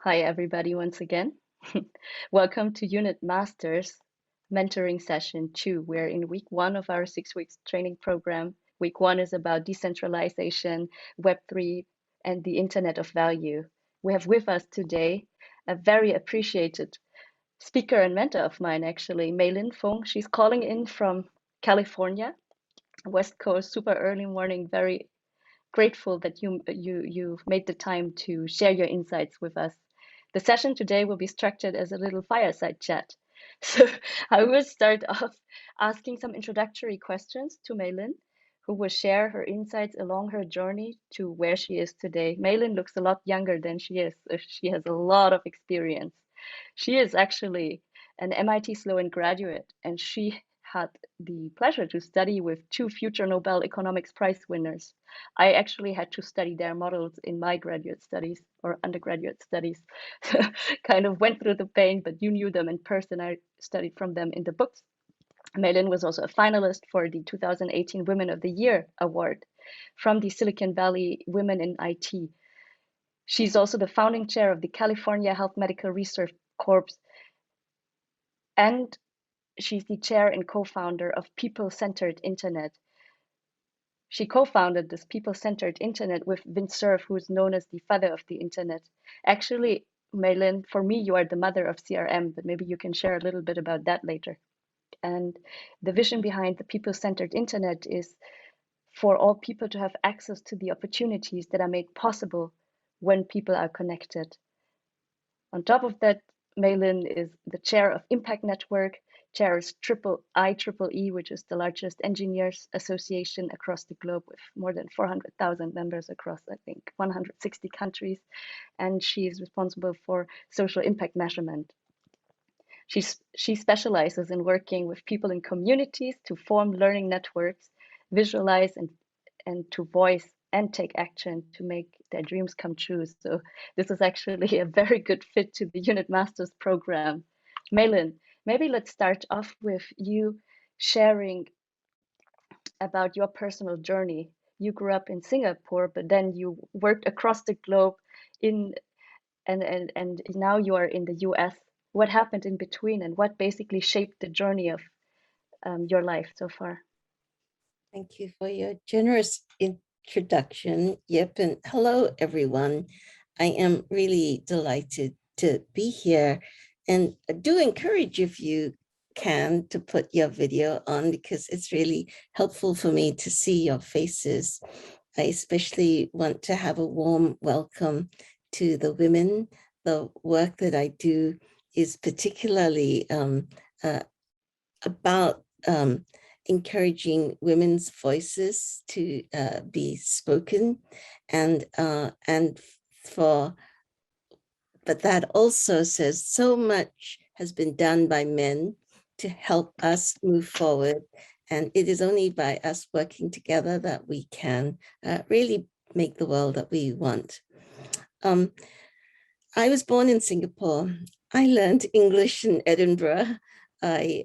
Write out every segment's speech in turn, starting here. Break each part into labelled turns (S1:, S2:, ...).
S1: Hi, everybody, once again. Welcome to Unit Masters Mentoring Session 2. We're in week 1 of our 6 weeks training program. Week 1 is about decentralization, Web3, and the Internet of Value. We have with us today a very appreciated speaker and mentor of mine, actually, Mei Lin Fung. She's calling in from California, West Coast, super early morning, very grateful that you made the time to share your insights with us. The session today will be structured as a little fireside chat. So I will start off asking some introductory questions to Mei Lin, who will share her insights along her journey to where she is today. Mei Lin looks a lot younger than she is. She has a lot of experience. She is actually an MIT SLOAN graduate, and she had the pleasure to study with two future Nobel Economics Prize winners. I actually had to study their models in my graduate studies or undergraduate studies. Kind of went through the pain, but you knew them in person. I studied from them in the books. Mei Lin was also a finalist for the 2018 Women of the Year award from the Silicon Valley Women in IT. She's also the founding chair of the California Health Medical Research Corps, and she's the chair and co-founder of People-Centered Internet. She co-founded this People-Centered Internet with Vint Cerf, who is known as the father of the internet. Actually, Mei Lin, for me, you are the mother of CRM, but maybe you can share a little bit about that later. And the vision behind the People-Centered Internet is for all people to have access to the opportunities that are made possible when people are connected. On top of that, Mei Lin is the chair of Impact Network, chairs IEEE, which is the largest engineers association across the globe with more than 400,000 members across, I think, 160 countries. And she is responsible for social impact measurement. She specializes in working with people in communities to form learning networks, visualize and to voice and take action to make their dreams come true. So this is actually a very good fit to the Unit Masters program. Mei Lin, maybe let's start off with you sharing about your personal journey. You grew up in Singapore, but then you worked across the globe in and now you are in the US. What happened in between and what basically shaped the journey of your life so far?
S2: Thank you for your generous introduction. Yep, and hello, everyone. I am really delighted to be here, and I do encourage, if you can, to put your video on, because it's really helpful for me to see your faces. I especially want to have a warm welcome to the women. The work that I do is particularly about encouraging women's voices to be spoken, and but that also says so much has been done by men to help us move forward, and it is only by us working together that we can really make the world that we want. I was born in Singapore. I learned English in Edinburgh. I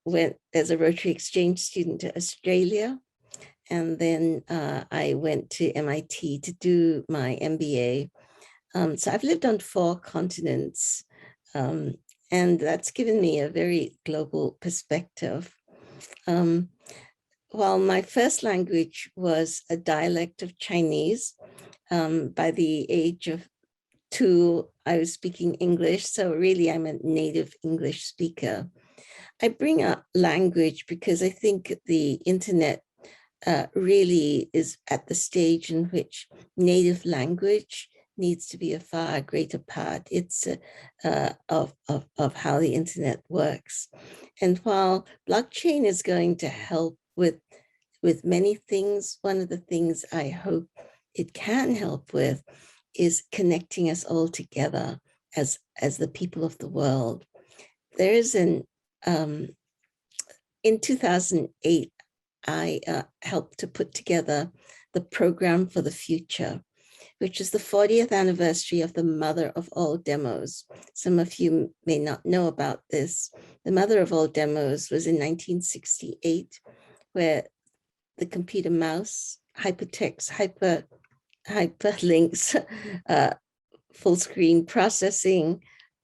S2: went as a Rotary Exchange student to Australia, and then I went to MIT to do my MBA. So I've lived on 4 continents, and that's given me a very global perspective. While my first language was a dialect of Chinese, by the age of 2, I was speaking English. So really, I'm a native English speaker. I bring up language because I think the internet really is at the stage in which native language needs to be a far greater part. It's of how the internet works. And while blockchain is going to help with many things, one of the things I hope it can help with is connecting us all together as the people of the world. There is in 2008, I helped to put together the Program for the Future, which is the 40th anniversary of the mother of all demos. Some of you may not know about this. The mother of all demos was in 1968, where the computer mouse, hypertext, hyperlinks full screen processing,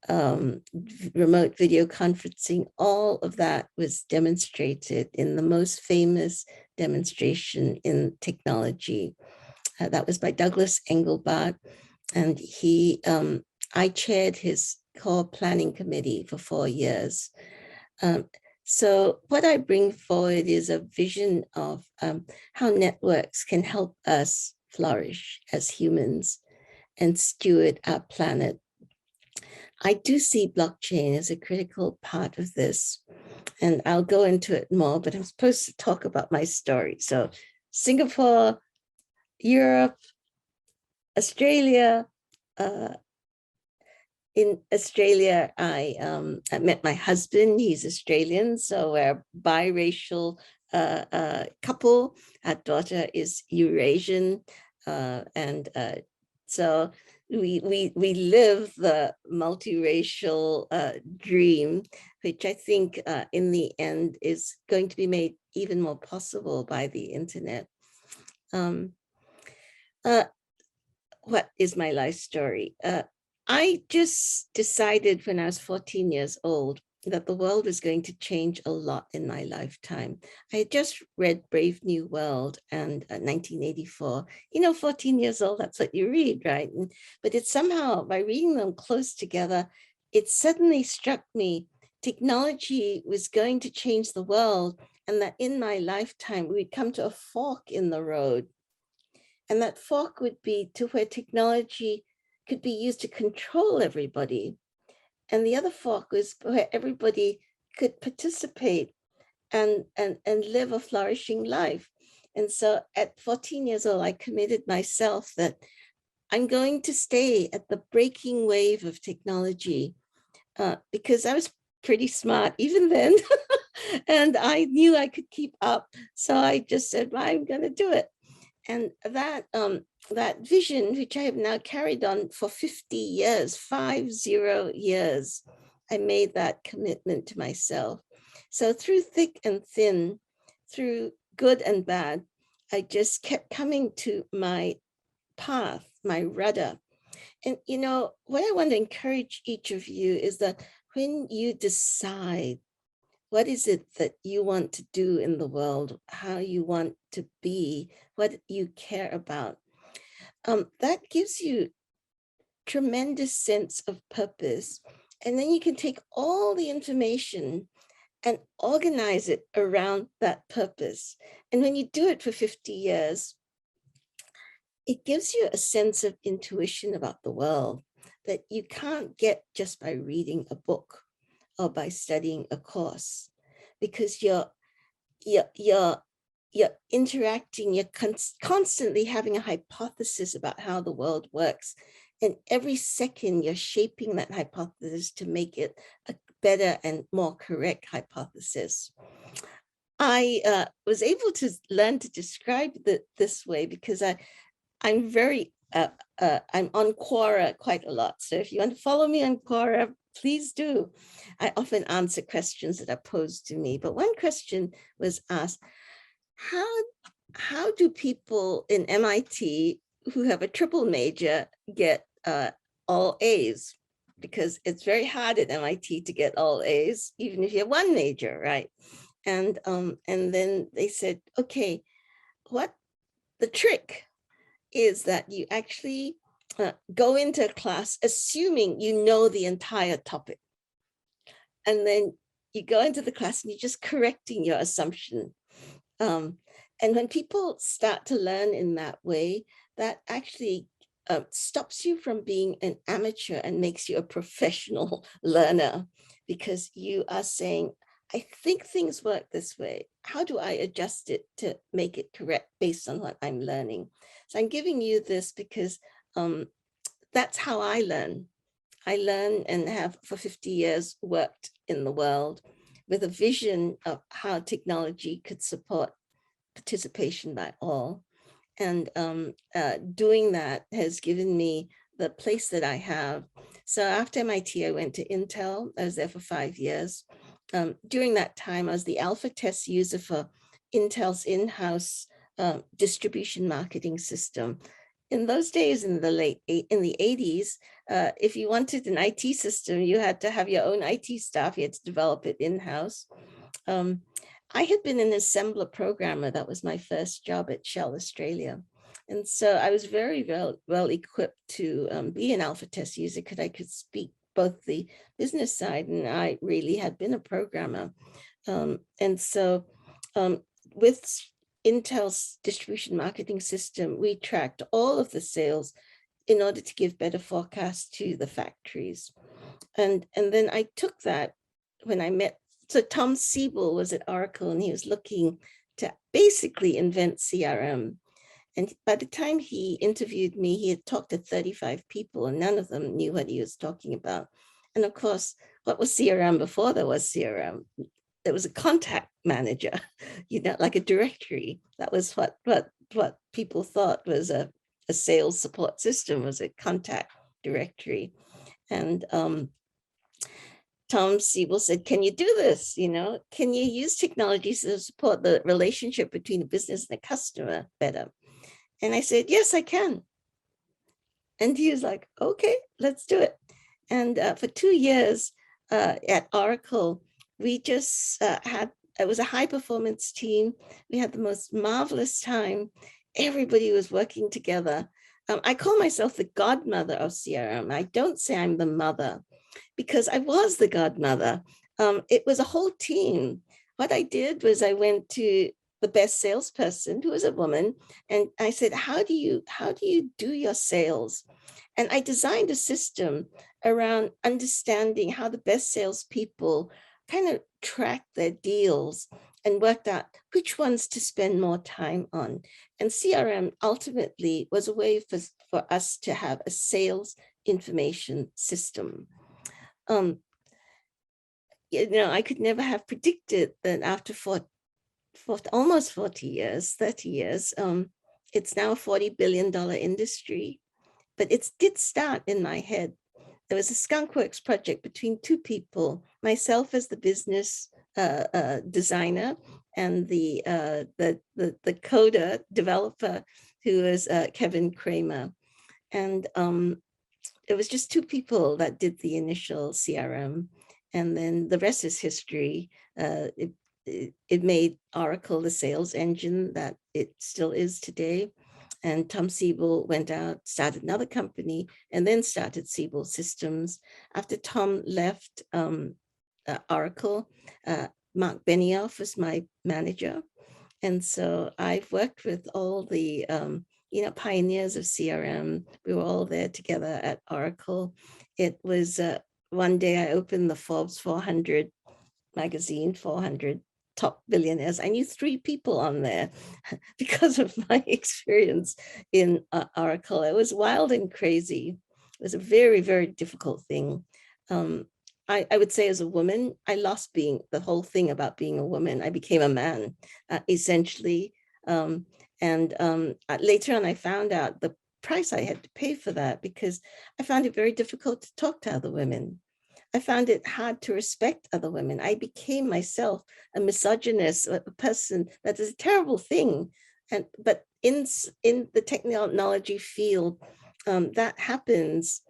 S2: remote video conferencing, all of that was demonstrated in the most famous demonstration in technology. That was by Douglas Engelbart. And I chaired his core planning committee for 4 years. So what I bring forward is a vision of how networks can help us flourish as humans and steward our planet. I do see blockchain as a critical part of this, and I'll go into it more, but I'm supposed to talk about my story. So Singapore, Europe, Australia. In Australia, I met my husband. He's Australian, so we're a biracial couple. Our daughter is Eurasian, and so we live the multiracial dream, which I think in the end is going to be made even more possible by the internet. What is my life story? I just decided when I was 14 years old that the world was going to change a lot in my lifetime. I had just read Brave New World and 1984. 14 years old, that's what you read, right? But it's somehow, by reading them close together, it suddenly struck me technology was going to change the world, and that in my lifetime, we'd come to a fork in the road. And that fork would be to where technology could be used to control everybody. And the other fork was where everybody could participate and live a flourishing life. And so at 14 years old, I committed myself that I'm going to stay at the breaking wave of technology because I was pretty smart even then. And I knew I could keep up. So I just said, well, I'm going to do it. And that vision, which I have now carried on for 50 years, 50 years, I made that commitment to myself. So through thick and thin, through good and bad, I just kept coming to my path, my rudder. And what I want to encourage each of you is that when you decide what is it that you want to do in the world, how you want to be, what you care about, that gives you tremendous sense of purpose. And then you can take all the information and organize it around that purpose. And when you do it for 50 years, it gives you a sense of intuition about the world that you can't get just by reading a book or by studying a course, because you're interacting, you're constantly having a hypothesis about how the world works. And every second you're shaping that hypothesis to make it a better and more correct hypothesis. I was able to learn to describe it this way because I'm very, I'm on Quora quite a lot. So if you want to follow me on Quora, please do. I often answer questions that are posed to me, but one question was asked, how do people in MIT who have a triple major get all A's? Because it's very hard at MIT to get all A's, even if you have one major, right? And then they said, okay, what the trick is that you actually go into a class assuming you know the entire topic. And then you go into the class and you're just correcting your assumption. And when people start to learn in that way, that actually stops you from being an amateur and makes you a professional learner, because you are saying, I think things work this way. How do I adjust it to make it correct based on what I'm learning? So I'm giving you this because that's how I learn. I learn and have for 50 years worked in the world with a vision of how technology could support participation by all. And doing that has given me the place that I have. So after MIT, I went to Intel. I was there for 5 years. During that time, I was the alpha test user for Intel's in-house distribution marketing system. in those days, in the 80s, if you wanted an IT system, you had to have your own IT staff. You had to develop it in-house. I had been an assembler programmer. That was my first job at Shell Australia. And so I was very well equipped to be an alpha test user because I could speak both the business side, and I really had been a programmer. And so with Intel's distribution marketing system, we tracked all of the sales in order to give better forecasts to the factories. And then I took that when I met, so Tom Siebel was at Oracle, and he was looking to basically invent CRM. And by the time he interviewed me, he had talked to 35 people, and none of them knew what he was talking about. And of course, what was CRM before there was CRM? There was a contact manager, like a directory. That was what people thought was a sales support system, was a contact directory. And Tom Siebel said, can you do this? Can you use technology to support the relationship between a business and a customer better? And I said, yes, I can. And he was like, okay, let's do it. And for 2 years at Oracle, we just it was a high performance team. We had the most marvelous time. Everybody was working together. I call myself the godmother of CRM. I don't say I'm the mother, because I was the godmother. It was a whole team. What I did was I went to the best salesperson, who was a woman, and I said, how do you do your sales? And I designed a system around understanding how the best salespeople kind of track their deals and worked out which ones to spend more time on. And CRM ultimately was a way for us to have a sales information system. I could never have predicted that after almost 40 years, 30 years, it's now a $40 billion industry. But it did start in my head. There was a skunkworks project between two people, myself as the business designer, and the coder developer, who was Kevin Kramer. And it was just two people that did the initial CRM. And then the rest is history. It made Oracle the sales engine that it still is today. And Tom Siebel went out, started another company, and then started Siebel Systems. After Tom left Oracle, Marc Benioff was my manager. And so I've worked with all the pioneers of CRM. We were all there together at Oracle. It was one day I opened the Forbes 400 magazine, 400 top billionaires. I knew 3 people on there because of my experience in Oracle. It was wild and crazy. It was a very, very difficult thing. I would say as a woman, I lost being the whole thing about being a woman. I became a man, essentially. Later on, I found out the price I had to pay for that, because I found it very difficult to talk to other women. I found it hard to respect other women. I became myself a misogynist, a person. That is a terrible thing. But in the technology field, that happens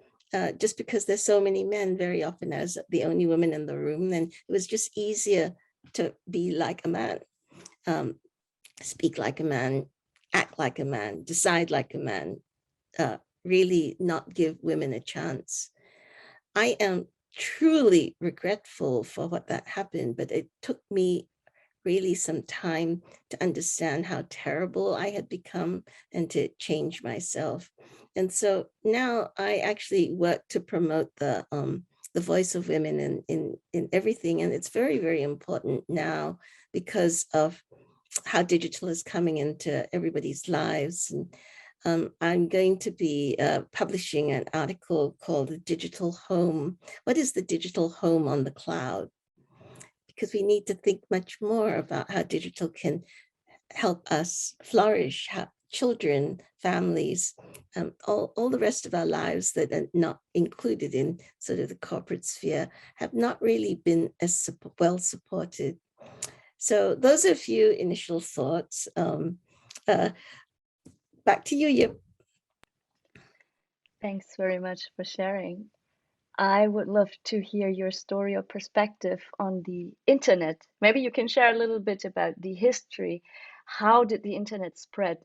S2: just because there's so many men. Very often as the only woman in the room, and it was just easier to be like a man, speak like a man, act like a man, decide like a man, really not give women a chance. I am truly regretful for what that happened, but it took me really some time to understand how terrible I had become and to change myself. And so now I actually work to promote the voice of women in everything. And it's very, very important now because of how digital is coming into everybody's lives. And I'm going to be publishing an article called The Digital Home. What is the digital home on the cloud? Because we need to think much more about how digital can help us flourish, how children, families, all the rest of our lives that are not included in sort of the corporate sphere have not really been as well supported. So those are a few initial thoughts. Back to you, Yip.
S1: Thanks very much for sharing. I would love to hear your story or perspective on the internet. Maybe you can share a little bit about the history. How did the internet spread?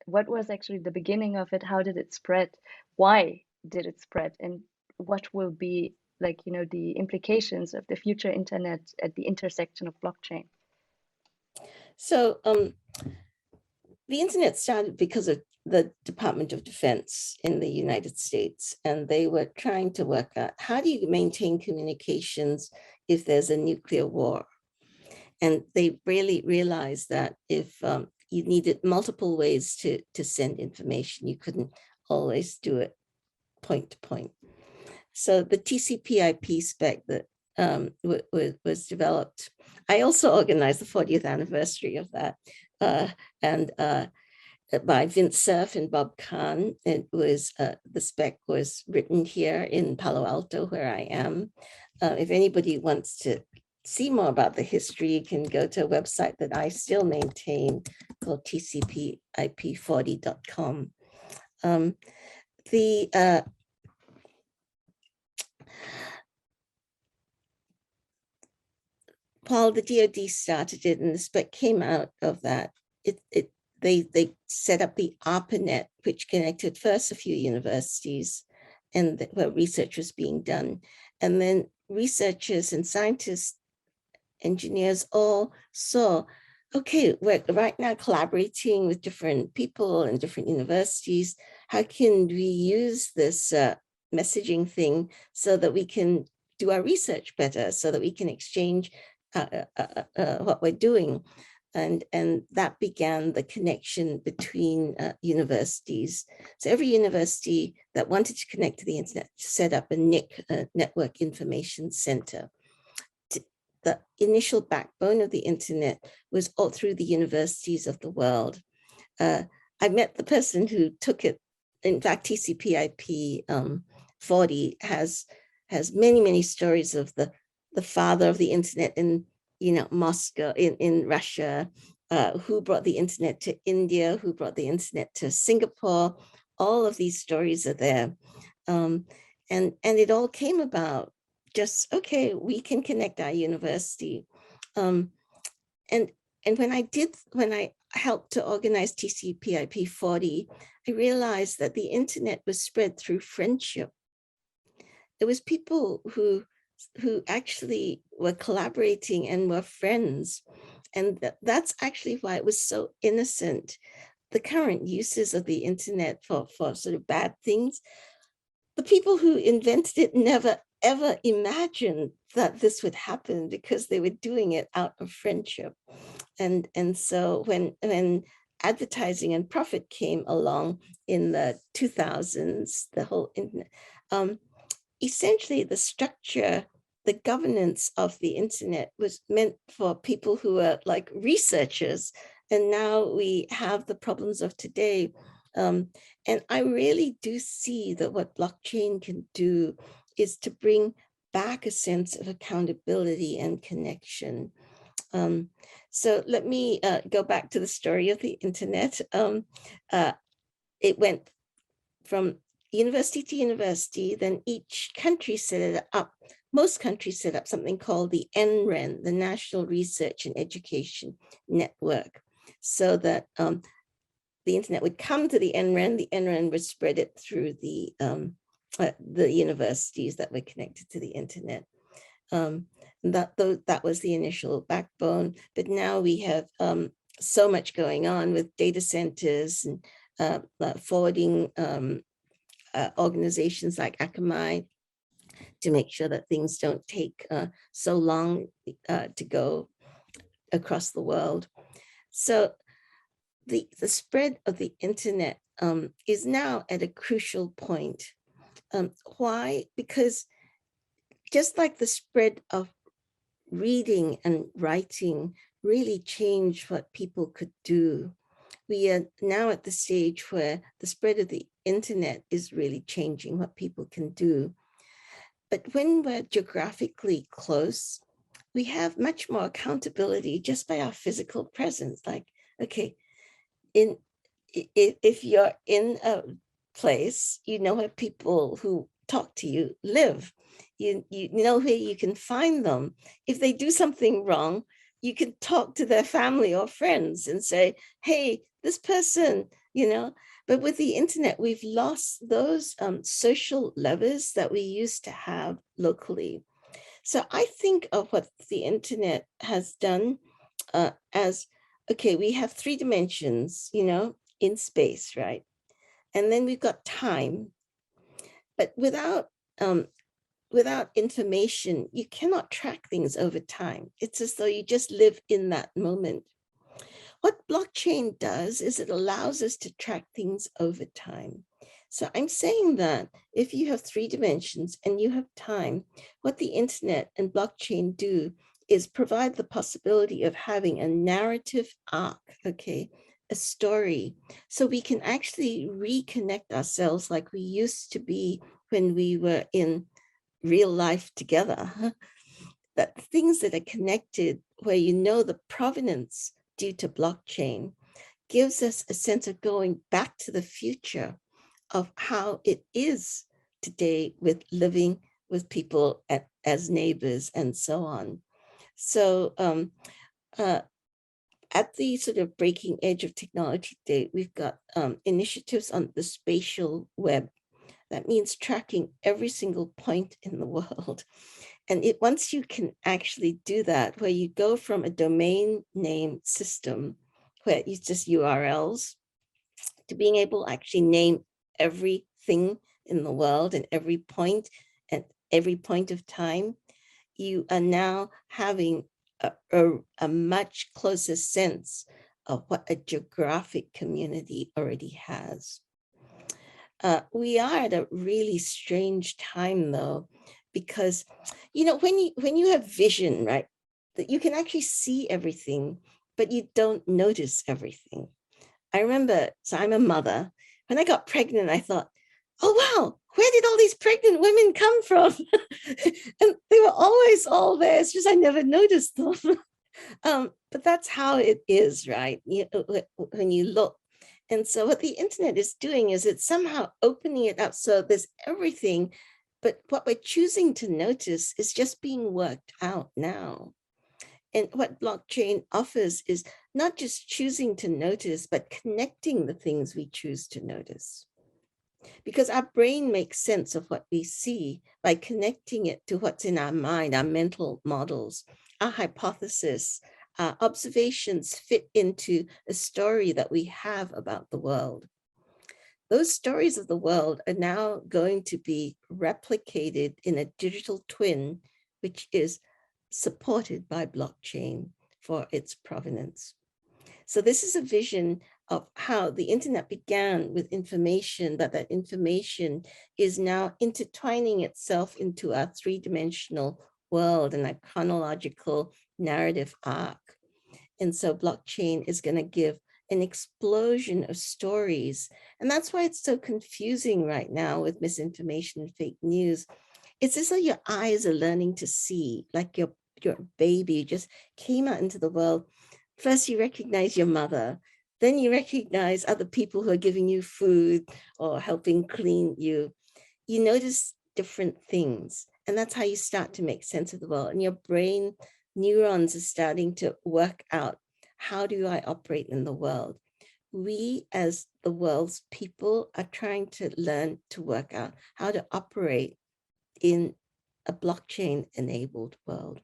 S1: What was actually the beginning of it? How did it spread? Why did it spread? And what will be like, the implications of the future internet at the intersection of blockchain?
S2: So the internet started because of the Department of Defense in the United States, and they were trying to work out how do you maintain communications if there's a nuclear war? And they really realized that if you needed multiple ways to send information, you couldn't always do it point to point. So the TCP/IP spec that was developed. I also organized the 40th anniversary of that, and by Vint Cerf and Bob Kahn. It was the spec was written here in Palo Alto, where I am. If anybody wants to see more about the history, you can go to a website that I still maintain called tcpip40.com. Paul, the DoD started it, and the spec came out of that. They set up the ARPANET, which connected first a few universities and where research was being done. And then researchers and scientists, engineers all saw, okay, we're right now collaborating with different people and different universities. How can we use this messaging thing so that we can do our research better, so that we can exchange what we're doing? And that began the connection between universities. So every university that wanted to connect to the internet set up a NIC, Network Information Center. The initial backbone of the internet was all through the universities of the world. I met the person who took it. In fact, TCP/IP 40 has many, many stories of the father of the internet in Moscow, in Russia, who brought the internet to India, who brought the internet to Singapore. All of these stories are there. And it all came about just, okay, we can connect our university. And when I helped to organize TCP/IP 40, I realized that the internet was spread through friendship. It was people who actually were collaborating and were friends. And that's actually why it was so innocent. The current uses of the internet for sort of bad things, the people who invented it never, ever imagined that this would happen because they were doing it out of friendship. And so when advertising and profit came along in the 2000s, the whole internet, essentially the structure, the governance of the internet was meant for people who were like researchers. And now we have the problems of today. And I really do see that what blockchain can do is to bring back a sense of accountability and connection. So let me go back to the story of the internet. It went from university to university, then each country set it up. Most countries set up something called the NREN, the National Research and Education Network, so that the internet would come to the NREN would spread it through the universities that were connected to the internet. That was the initial backbone, but now we have so much going on with data centers and forwarding organizations like Akamai to make sure that things don't take so long to go across the world. So the spread of the internet is now at a crucial point. Why? Because just like the spread of reading and writing really changed what people could do, we are now at the stage where the spread of the internet is really changing what people can do. But when we're geographically close, we have much more accountability just by our physical presence. Like, okay, if you're in workplace, you know where people who talk to you live. You know where you can find them. If they do something wrong, you can talk to their family or friends and say, hey, this person, you know. But with the internet, we've lost those social levers that we used to have locally. So I think of what the internet has done as, okay, we have 3 dimensions, you know, in space, right? And then we've got time, but um, without information, you cannot track things over time. It's as though you just live in that moment. What blockchain does is it allows us to track things over time. So I'm saying that if you have 3 dimensions and you have time, what the internet and blockchain do is provide the possibility of having a narrative arc, okay, a story, so we can actually reconnect ourselves like we used to be when we were in real life together. That things that are connected, where you know the provenance due to blockchain, gives us a sense of going back to the future of how it is today with living with people as neighbors and so on. So at the sort of breaking edge of technology today, we've got initiatives on the spatial web. That means tracking every single point in the world. And once you can actually do that, where you go from a domain name system, where it's just URLs, to being able to actually name everything in the world and every point at every point of time, you are now having a much closer sense of what a geographic community already has. We are at a really strange time, though, because, you know, when you have vision, right, that you can actually see everything, but you don't notice everything. I remember, so I'm a mother. When I got pregnant, I thought, oh, wow, where did all these pregnant women come from? And they were always all there. It's just I never noticed them. But that's how it is, right? When you look. And so what the internet is doing is it's somehow opening it up. So there's everything, but what we're choosing to notice is just being worked out now. And what blockchain offers is not just choosing to notice, but connecting the things we choose to notice. Because our brain makes sense of what we see by connecting it to what's in our mind, our mental models, our hypothesis, our observations fit into a story that we have about the world. Those stories of the world are now going to be replicated in a digital twin, which is supported by blockchain for its provenance. So this is a vision of how the internet began with information, that information is now intertwining itself into our 3-dimensional world and a chronological narrative arc. And so blockchain is going to give an explosion of stories. And that's why it's so confusing right now with misinformation and fake news. It's as though your eyes are learning to see, like your baby just came out into the world. First, you recognize your mother. Then you recognize other people who are giving you food or helping clean you. You notice different things. And that's how you start to make sense of the world. And your brain neurons are starting to work out, how do I operate in the world? We, as the world's people, are trying to learn to work out how to operate in a blockchain-enabled world.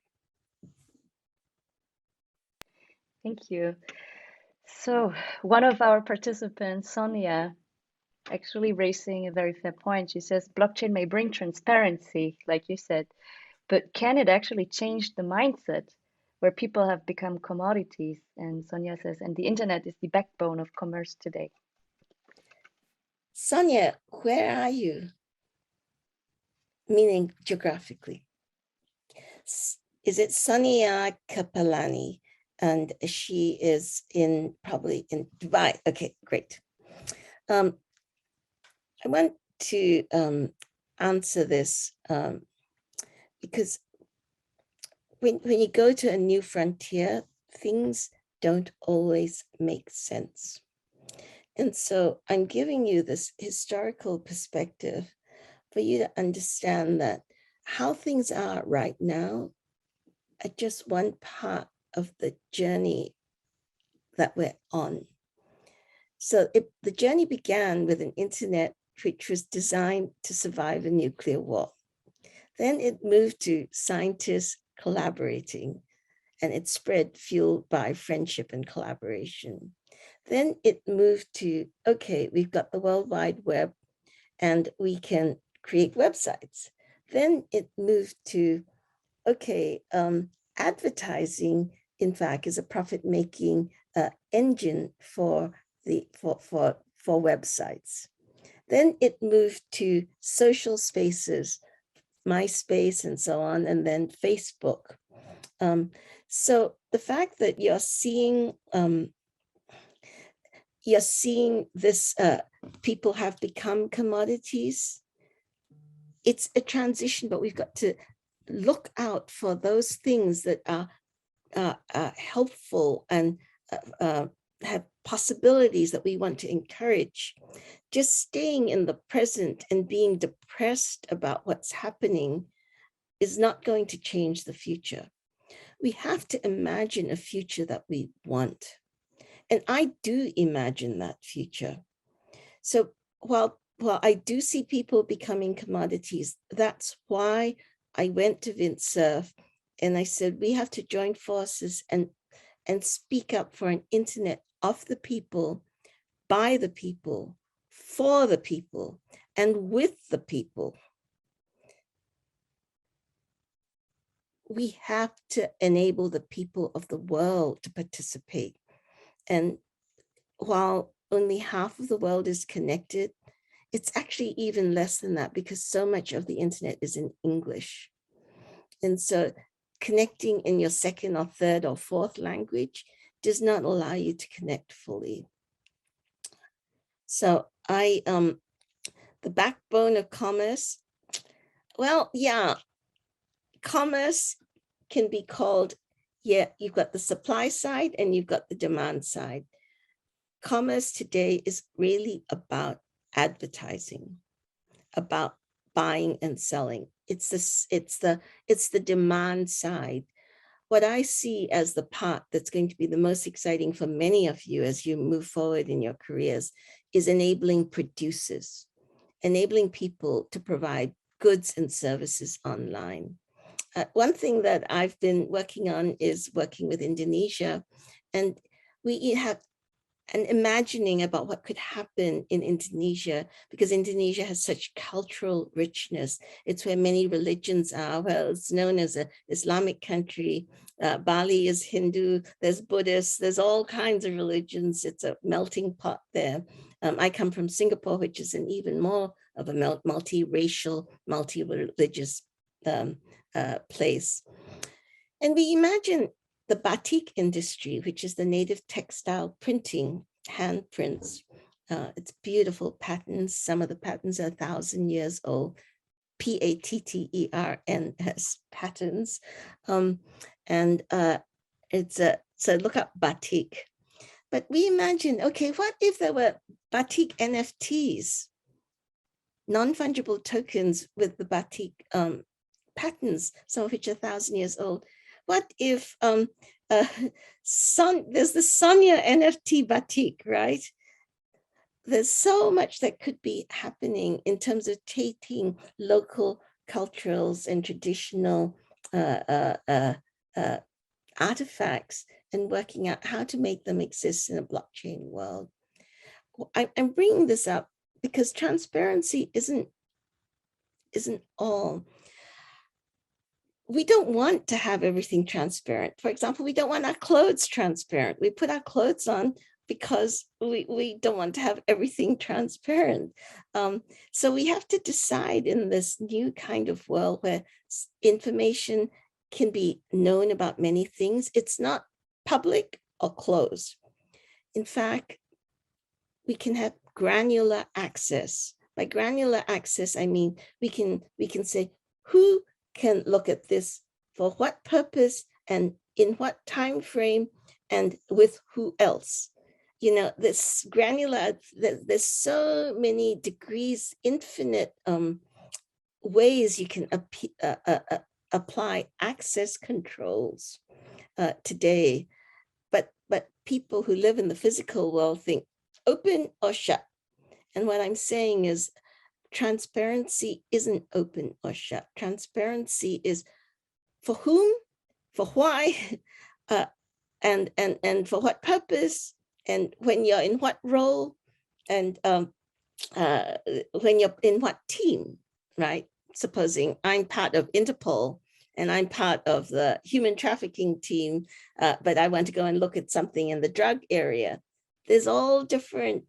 S1: Thank you. So one of our participants, Sonia, actually raising a very fair point. She says blockchain may bring transparency, like you said, but can it actually change the mindset where people have become commodities? And Sonia says, and the internet is the backbone of commerce today.
S2: Sonia, where are you? Meaning geographically. Is it Sonia Kapalani? And she is probably in Dubai. Okay, great. I want to answer this because when you go to a new frontier, things don't always make sense. And so I'm giving you this historical perspective for you to understand that how things are right now are just one part of the journey that we're on. So the journey began with an internet which was designed to survive a nuclear war. Then it moved to scientists collaborating, and it spread fueled by friendship and collaboration. Then it moved to, okay, we've got the World Wide Web and we can create websites. Then it moved to, okay, advertising, in fact, is a profit-making engine for websites. Then it moved to social spaces, MySpace and so on, and then Facebook. So the fact that you're seeing this, people have become commodities, it's a transition, but we've got to look out for those things that are helpful and have possibilities that we want to encourage. Just staying in the present and being depressed about what's happening is not going to change the future. We have to imagine a future that we want. And I do imagine that future. So while I do see people becoming commodities, that's why I went to Windsurf and I said, we have to join forces and speak up for an internet of the people, by the people, for the people, and with the people. We have to enable the people of the world to participate. And while only half of the world is connected, it's actually even less than that because so much of the internet is in English. And so connecting in your second or third or fourth language does not allow you to connect fully. So the backbone of commerce, well, yeah, commerce can be called, yeah, you've got the supply side and you've got the demand side. Commerce today is really about advertising, about buying and selling. It's the demand side. What I see as the part that's going to be the most exciting for many of you as you move forward in your careers is enabling producers, enabling people to provide goods and services online. One thing that I've been working on is working with Indonesia, and we have an imagining about what could happen in Indonesia, because Indonesia has such cultural richness. It's where many religions are. Well, it's known as an Islamic country. Bali is Hindu, there's Buddhist, there's all kinds of religions. It's a melting pot there. I come from Singapore, which is an even more of a multi-racial, multi-religious place. And we imagine the batik industry, which is the native textile printing, hand prints. It's beautiful patterns. Some of the patterns are 1,000 years old. PATTERNS patterns. So look up batik. But we imagine, okay, what if there were batik NFTs, non-fungible tokens with the batik patterns, some of which are 1,000 years old? What if there's the Sonia NFT batik, right? There's so much that could be happening in terms of taking local culturals and traditional artifacts and working out how to make them exist in a blockchain world. I'm bringing this up because transparency isn't all. We don't want to have everything transparent. For example, we don't want our clothes transparent. We put our clothes on because we don't want to have everything transparent. So we have to decide in this new kind of world where information can be known about many things. It's not public or closed. In fact, we can have granular access. By granular access, I mean we can say who can look at this, for what purpose, and in what time frame, and with who else. this granular, there's so many degrees, infinite ways you can apply access controls today. But people who live in the physical world think open or shut. And what I'm saying is transparency isn't open or shut. Transparency is for whom, for why, and for what purpose, and when you're in what role, and when you're in what team, right? Supposing I'm part of Interpol and I'm part of the human trafficking team, but I want to go and look at something in the drug area. There's all different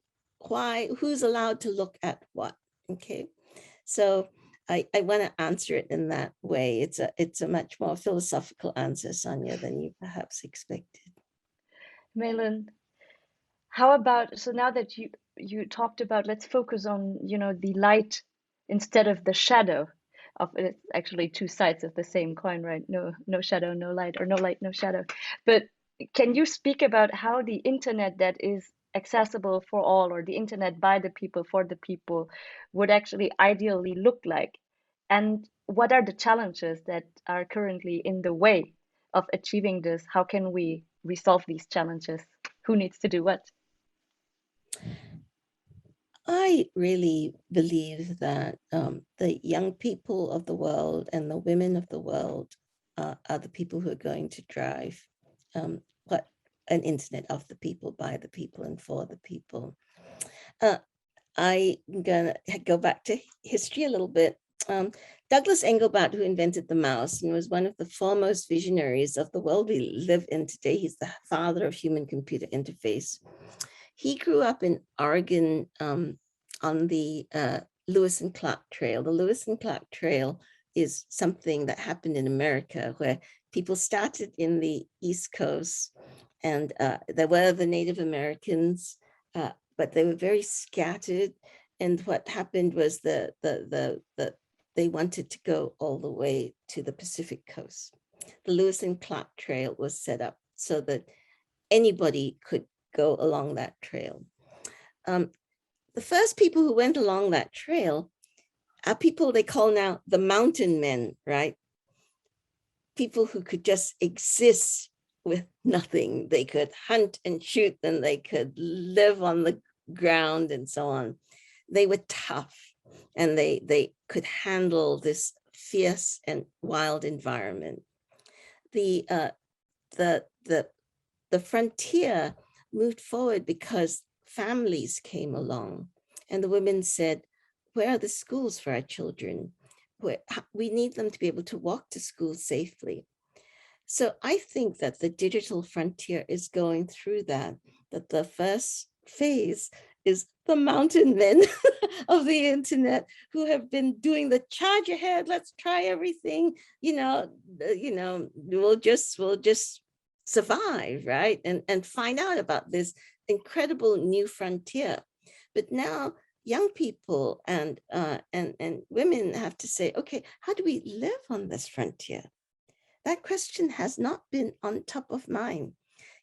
S2: who's allowed to look at what, okay? So I want to answer it in that way. It's a much more philosophical answer, Sonia, than you perhaps expected.
S1: Mei Lin, how about, so now that you talked about, let's focus on, the light instead of the shadow of it's actually two sides of the same coin, right? No shadow, no light, or no light, no shadow. But can you speak about how the internet that is accessible for all, or the internet by the people for the people, would actually ideally look like? And what are the challenges that are currently in the way of achieving this? How can we resolve these challenges? Who needs to do what?
S2: I really believe that the young people of the world and the women of the world are the people who are going to drive what an internet of the people, by the people, and for the people. I'm gonna go back to history a little bit. Douglas Engelbart, who invented the mouse and was one of the foremost visionaries of the world we live in today, he's the father of human-computer interface. He grew up in Oregon on the Lewis and Clark Trail. The Lewis and Clark Trail is something that happened in America, where people started in the East Coast, and there were the Native Americans, but they were very scattered. And what happened was they wanted to go all the way to the Pacific coast. The Lewis and Clark Trail was set up so that anybody could go along that trail. The first people who went along that trail are people they call now the mountain men, right? People who could just exist with nothing. They could hunt and shoot, and they could live on the ground and so on. They were tough, and they could handle this fierce and wild environment. The frontier moved forward because families came along, and the women said, where are the schools for our children? We need them to be able to walk to school safely. So I think that the digital frontier is going through that the first phase is the mountain men of the internet, who have been doing the charge ahead, let's try everything, we'll just survive, right? And find out about this incredible new frontier. But now young people and women have to say, okay, how do we live on this frontier? That question has not been on top of mind.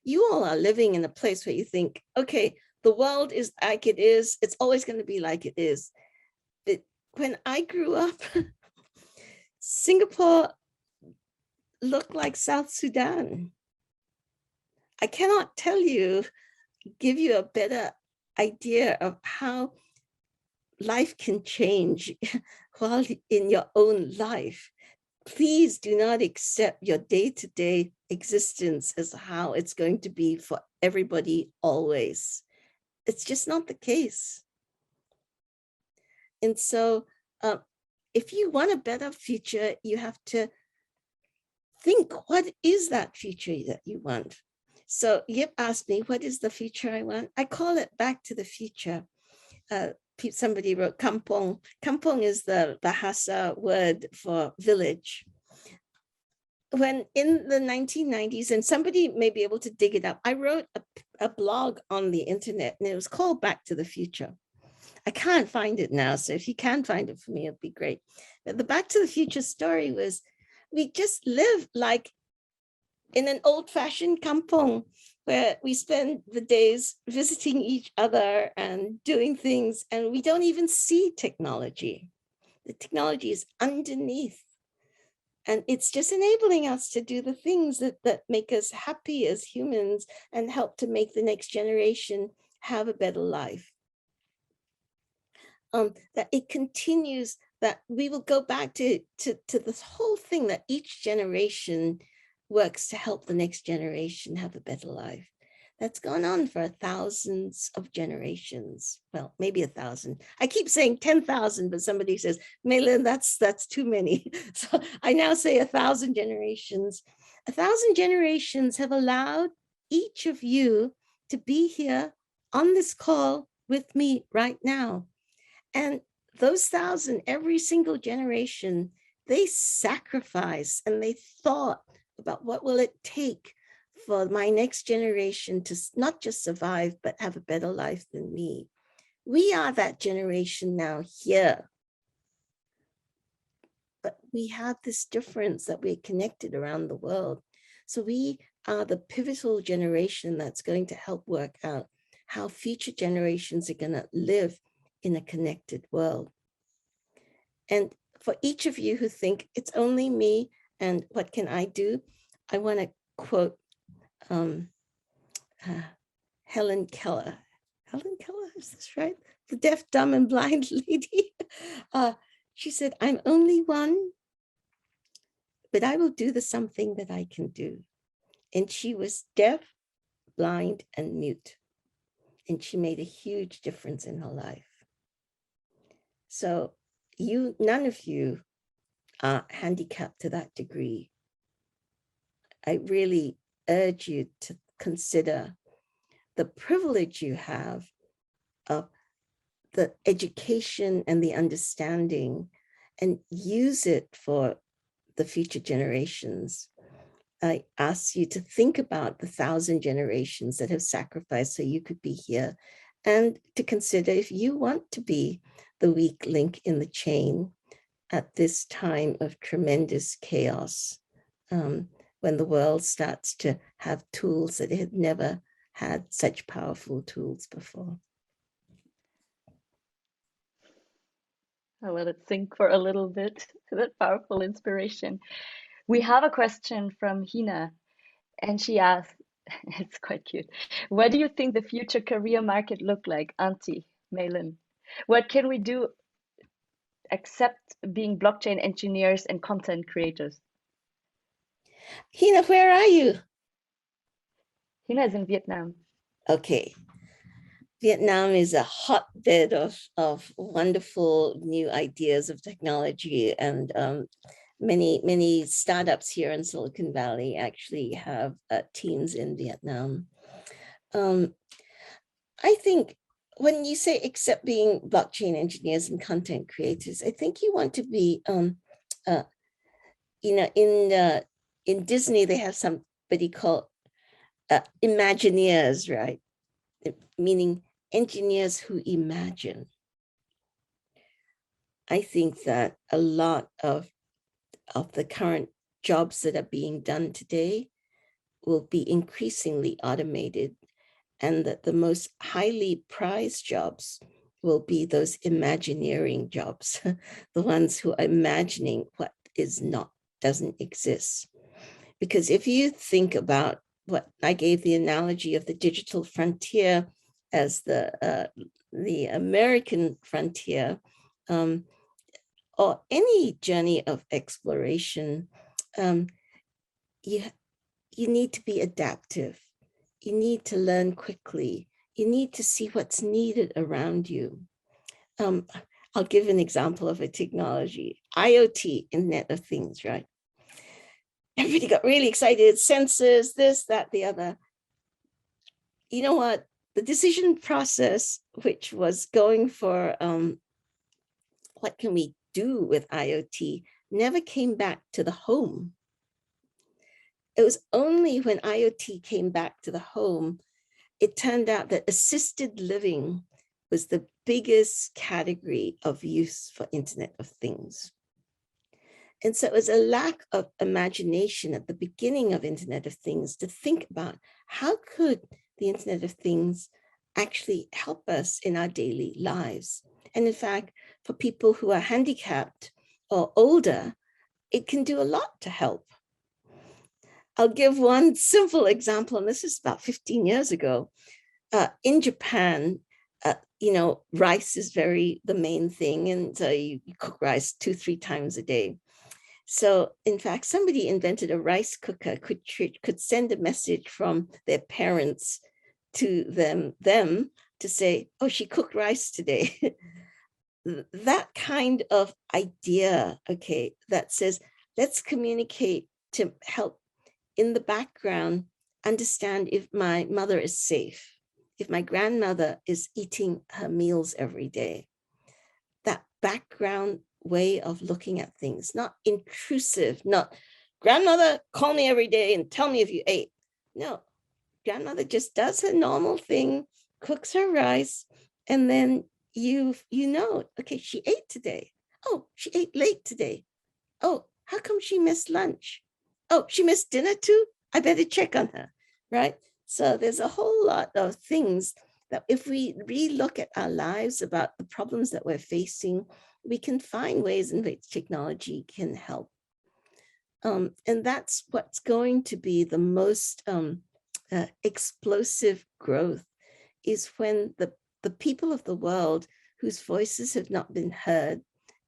S2: You all are living in a place where you think, okay, the world is like it is. It's always going to be like it is. But when I grew up, Singapore looked like South Sudan. I cannot give you a better idea of how life can change while in your own life. Please do not accept your day-to-day existence as how it's going to be for everybody always. It's just not the case. And so if you want a better future, you have to think, what is that future that you want? So Yip asked me, what is the future I want? I call it back to the future. Somebody wrote kampong. Kampong is the Bahasa word for village. When in the 1990s, and somebody may be able to dig it up, I wrote a blog on the internet, and it was called Back to the Future. I can't find it now, so if you can find it for me, it'd be great. But the Back to the Future story was, we just live like in an old-fashioned kampong. where we spend the days visiting each other and doing things, and we don't even see technology. The technology is underneath. And it's just enabling us to do the things that make us happy as humans and help to make the next generation have a better life. That it continues, that we will go back to this whole thing that each generation works to help the next generation have a better life. That's gone on for thousands of generations. Well, maybe 1,000. I keep saying 10,000, but somebody says, Mei Lin, that's too many. So I now say 1,000 generations. 1,000 generations have allowed each of you to be here on this call with me right now. And those 1,000, every single generation, they sacrificed and they thought about what will it take for my next generation to not just survive, but have a better life than me. We are that generation now here. But we have this difference that we're connected around the world. So we are the pivotal generation that's going to help work out how future generations are going to live in a connected world. And for each of you who think it's only me and what can I do, I want to quote Helen Keller. Helen Keller, is this right? The deaf, dumb, and blind lady. She said, I'm only one, but I will do the something that I can do. And she was deaf, blind, and mute. And she made a huge difference in her life. So none of you are handicapped to that degree. I really urge you to consider the privilege you have of the education and the understanding and use it for the future generations. I ask you to think about the 1,000 generations that have sacrificed so you could be here, and to consider if you want to be the weak link in the chain at this time of tremendous chaos, when the world starts to have tools that it had never had such powerful tools before.
S1: I'll let it sink for a little bit, that powerful inspiration. We have a question from Hina, and she asked, it's quite cute, what do you think the future career market look like, Auntie Mei Lin? What can we do except being blockchain engineers and content creators?
S2: Hina, where are you?
S1: Hina is in Vietnam.
S2: Okay. Vietnam is a hotbed of wonderful new ideas of technology, and many startups here in Silicon Valley actually have teams in Vietnam. I think when you say except being blockchain engineers and content creators, I think you want to be, in Disney, they have somebody called Imagineers, right? Meaning engineers who imagine. I think that a lot of the current jobs that are being done today will be increasingly automated, and that the most highly prized jobs will be those imagineering jobs, the ones who are imagining what doesn't exist. Because if you think about what I gave the analogy of the digital frontier as the American frontier, or any journey of exploration, you need to be adaptive. You need to learn quickly. You need to see what's needed around you. I'll give an example of a technology, IoT, Internet of Things, right? Everybody got really excited, sensors, this, that, the other. You know what? The decision process, which was going for what can we do with IoT, never came back to the home. It was only when IoT came back to the home, it turned out that assisted living was the biggest category of use for Internet of Things. And so it was a lack of imagination at the beginning of Internet of Things to think about how could the Internet of Things actually help us in our daily lives? And in fact, for people who are handicapped or older, it can do a lot to help. I'll give one simple example, and this is about 15 years ago. In Japan, rice is the main thing, and you cook rice 2-3 times a day. So in fact, somebody invented a rice cooker could send a message from their parents to them to say, oh, she cooked rice today. That kind of idea, okay, that says, let's communicate to help in the background understand if my mother is safe, if my grandmother is eating her meals every day. That background way of looking at things, not intrusive, not grandmother, call me every day and tell me if you ate. No, grandmother just does her normal thing, cooks her rice, and then you know, okay, she ate today. Oh, she ate late today. Oh, how come she missed lunch? Oh, she missed dinner too? I better check on her, right? So there's a whole lot of things that if we relook at our lives about the problems that we're facing, we can find ways in which technology can help. And that's what's going to be the most explosive growth, is when the people of the world whose voices have not been heard,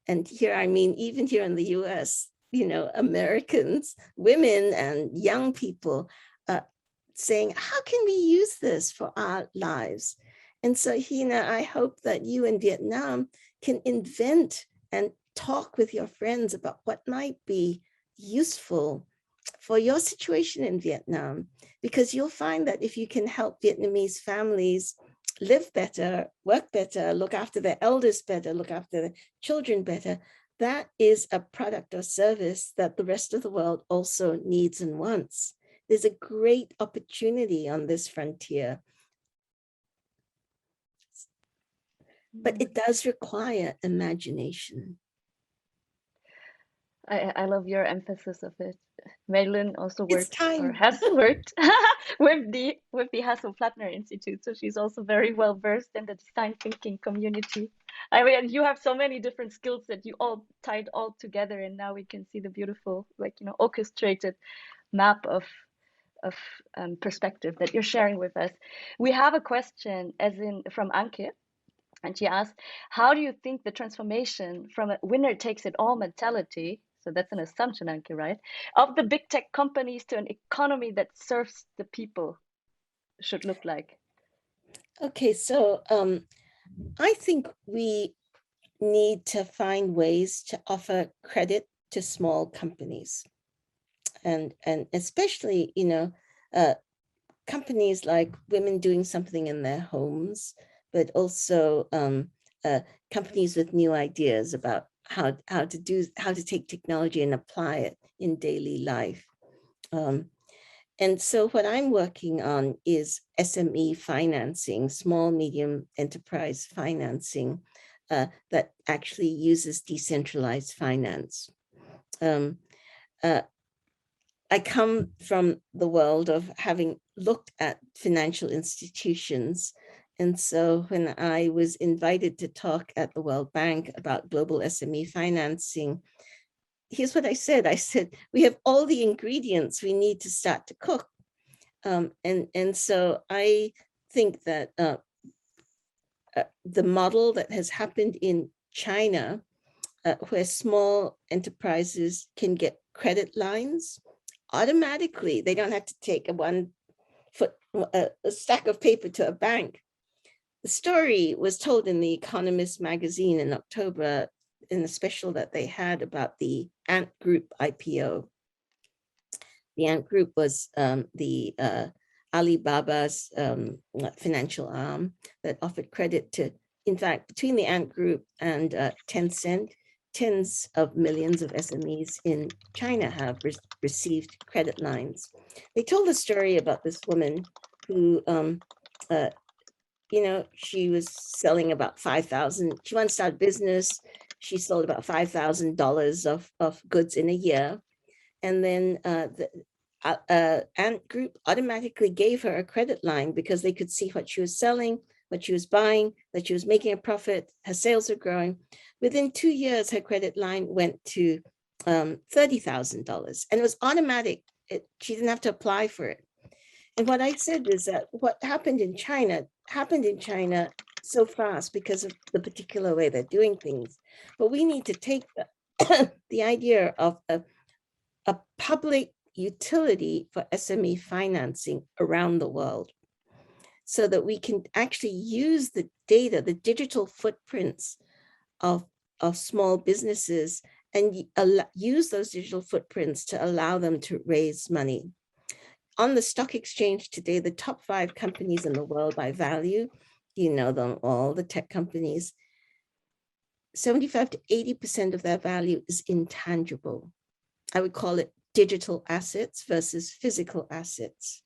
S2: and here I mean even here in the US, Americans, women and young people saying, how can we use this for our lives? And so, Hina, I hope that you in Vietnam can invent and talk with your friends about what might be useful for your situation in Vietnam, because you'll find that if you can help Vietnamese families live better, work better, look after their elders better, look after their children better, that is a product or service that the rest of the world also needs and wants. There's a great opportunity on this frontier, but it does require imagination.
S1: I love your emphasis of it. Mei Lin also
S2: It's
S1: works or
S2: time.
S1: has worked with the Hasso-Plattner Institute, so she's also very well versed in the design thinking community. I mean, you have so many different skills that you all tied all together, and now we can see the beautiful, orchestrated map of perspective that you're sharing with us. We have a question, as in from Anke, and she asked, how do you think the transformation from a winner takes it all mentality, so that's an assumption, Anke, right, of the big tech companies to an economy that serves the people should look like?
S2: Okay, so I think we need to find ways to offer credit to small companies, and especially companies like women doing something in their homes, but also companies with new ideas about how to take technology and apply it in daily life. And so what I'm working on is SME financing, small, medium enterprise financing, that actually uses decentralized finance. I come from the world of having looked at financial institutions. And so when I was invited to talk at the World Bank about global SME financing, here's what I said. I said, we have all the ingredients we need to start to cook. And so I think that the model that has happened in China, where small enterprises can get credit lines automatically, they don't have to take a stack of paper to a bank. The story was told in the Economist magazine in October in a special that they had about the Ant Group IPO. The Ant Group was the Alibaba's financial arm that offered credit to, in fact, between the Ant Group and Tencent, tens of millions of SMEs in China have received credit lines. They told a story about this woman who, she was selling about 5,000. She wanted to start a business. She sold about $5,000 of goods in a year. And then Ant Group automatically gave her a credit line because they could see what she was selling, what she was buying, that she was making a profit, her sales are growing. Within 2 years, her credit line went to $30,000, and it was automatic. She didn't have to apply for it. And what I said is that what happened in China so fast because of the particular way they're doing things. But we need to take the idea of a public utility for SME financing around the world so that we can actually use the data, the digital footprints of small businesses, and use those digital footprints to allow them to raise money. On the stock exchange today, the top 5 companies in the world by value, you know them all, the tech companies, 75 to 80% of their value is intangible. I would call it digital assets versus physical assets.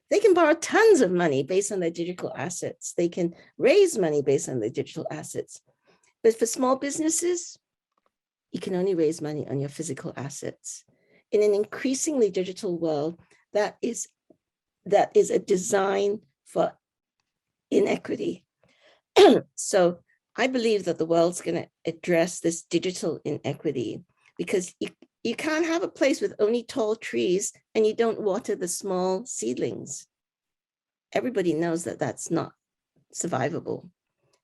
S2: They can borrow tons of money based on their digital assets. They can raise money based on their digital assets. But for small businesses, you can only raise money on your physical assets. In an increasingly digital world, that is a design for inequity. So I believe that the world's going to address this digital inequity, because you can't have a place with only tall trees and you don't water the small seedlings. Everybody knows that that's not survivable.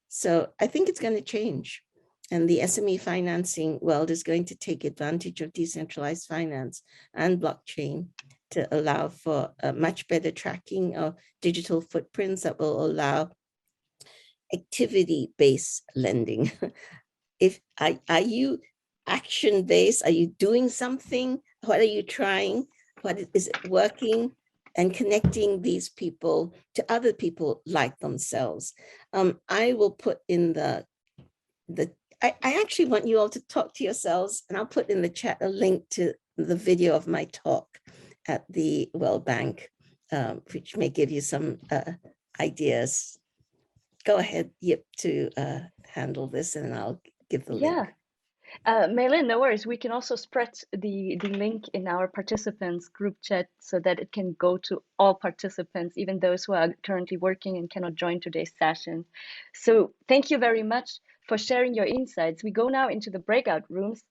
S2: So I think it's going to change. And the SME financing world is going to take advantage of decentralized finance and blockchain to allow for a much better tracking of digital footprints that will allow activity-based lending. Are you action-based? Are you doing something? What are you trying? What is it working? And connecting these people to other people like themselves. I will put in I actually want you all to talk to yourselves, and I'll put in the chat a link to the video of my talk at the World Bank, which may give you some ideas. Go ahead, Yip, to handle this, and I'll give the link.
S1: Mei Lin, no worries. We can also spread the link in our participants group chat so that it can go to all participants, even those who are currently working and cannot join today's session. So thank you very much for sharing your insights. We go now into the breakout rooms.